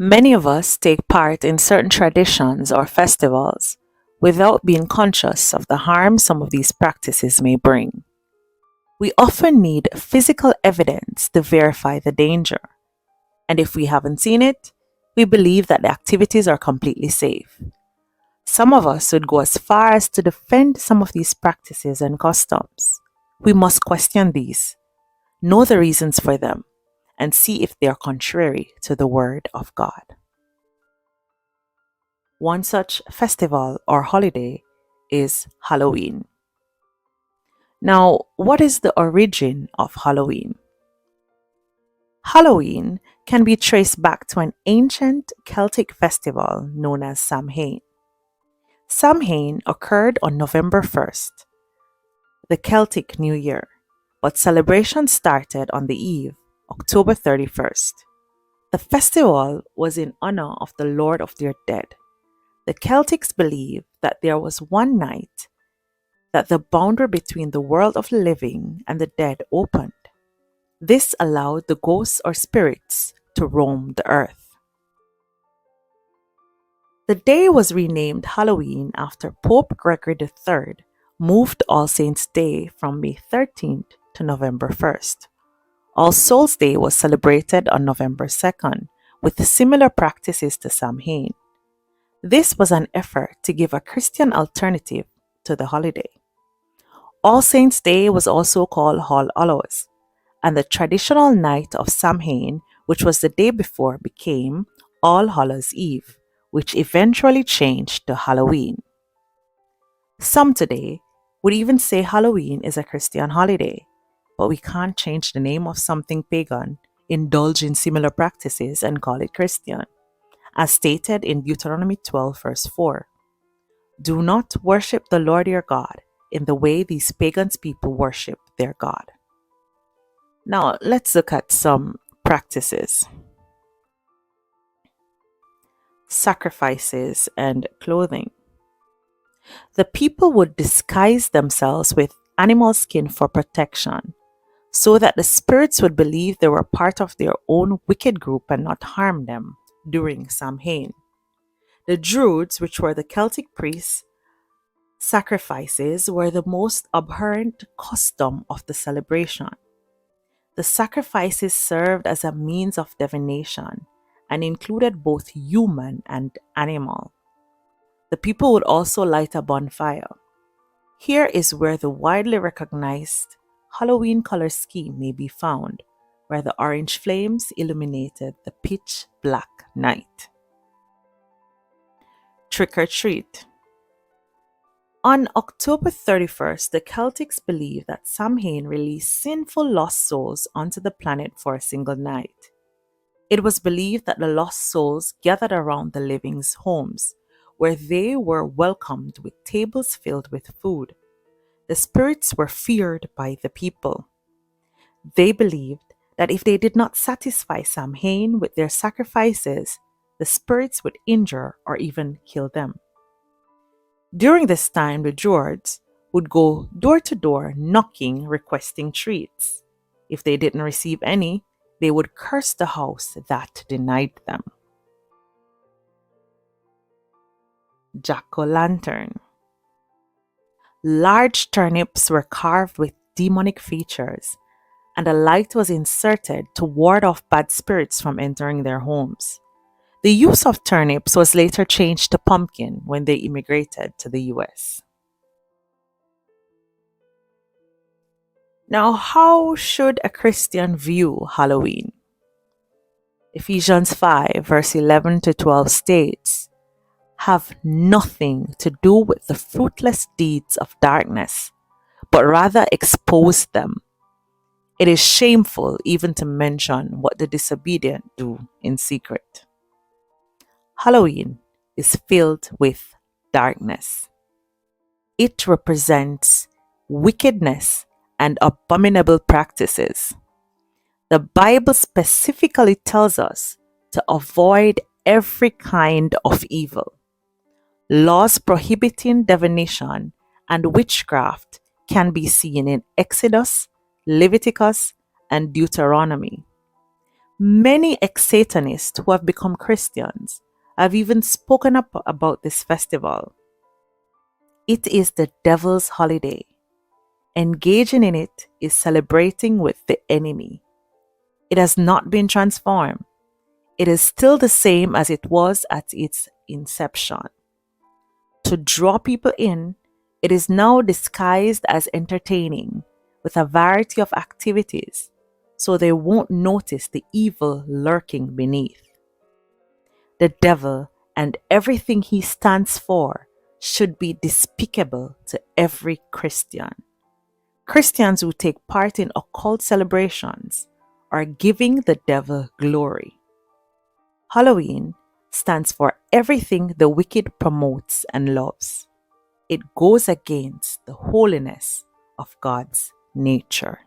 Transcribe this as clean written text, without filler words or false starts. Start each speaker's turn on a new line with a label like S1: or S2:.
S1: Many of us take part in certain traditions or festivals without being conscious of the harm some of these practices may bring. We often need physical evidence to verify the danger, and if we haven't seen it, we believe that the activities are completely safe. Some of us would go as far as to defend some of these practices and customs. We must question these, know the reasons for them, and see if they are contrary to the Word of God. One such festival or holiday is Halloween. Now, what is the origin of Halloween? Halloween can be traced back to an ancient Celtic festival known as Samhain. Samhain occurred on November 1st, the Celtic New Year, but celebrations started on the eve, October 31st. The festival was in honor of the Lord of their dead. The Celtics believed that there was one night that the boundary between the world of the living and the dead opened. This allowed the ghosts or spirits to roam the earth. The day was renamed Halloween after Pope Gregory III moved All Saints' Day from May 13th to November 1st. All Souls' Day was celebrated on November 2nd with similar practices to Samhain. This was an effort to give a Christian alternative to the holiday. All Saints' Day was also called All Hallows, and the traditional night of Samhain, which was the day before, became All Hallows' Eve, which eventually changed to Halloween. Some today would even say Halloween is a Christian holiday, but we can't change the name of something pagan, indulge in similar practices, and call it Christian, as stated in Deuteronomy 12, verse 4. Do not worship the Lord your God in the way these pagans people worship their God. Now, let's look at some practices. Sacrifices and clothing. The people would disguise themselves with animal skin for protection, so that the spirits would believe they were part of their own wicked group and not harm them during Samhain. The Druids, which were the Celtic priests, sacrifices were the most abhorrent custom of the celebration. The sacrifices served as a means of divination and included both human and animal. The people would also light a bonfire. Here is where the widely recognized Halloween color scheme may be found, where the orange flames illuminated the pitch black night. Trick or treat. On October 31st, the Celtics believed that Samhain released sinful lost souls onto the planet for a single night. It was believed that the lost souls gathered around the living's homes, where they were welcomed with tables filled with food. The spirits were feared by the people. They believed that if they did not satisfy Samhain with their sacrifices, the spirits would injure or even kill them. During this time, the Druids would go door to door knocking, requesting treats. If they didn't receive any, they would curse the house that denied them. Jack-o'-lantern. Large turnips were carved with demonic features, and a light was inserted to ward off bad spirits from entering their homes. The use of turnips was later changed to pumpkin when they immigrated to the US. Now, how should a Christian view Halloween? Ephesians 5, verse 11 to 12 states, have nothing to do with the fruitless deeds of darkness, but rather expose them. It is shameful even to mention what the disobedient do in secret. Halloween is filled with darkness. It represents wickedness and abominable practices. The Bible specifically tells us to avoid every kind of evil. Laws prohibiting divination and witchcraft can be seen in Exodus, Leviticus, and Deuteronomy. Many ex Satanists who have become Christians have even spoken up about this festival. It is the devil's holiday. Engaging in it is celebrating with the enemy. It has not been transformed. It is still the same as it was at its inception. To draw people in, it is now disguised as entertaining with a variety of activities so they won't notice the evil lurking beneath. The devil and everything he stands for should be despicable to every Christian. Christians who take part in occult celebrations are giving the devil glory. Halloween stands for everything the wicked promotes and loves. It goes against the holiness of God's nature.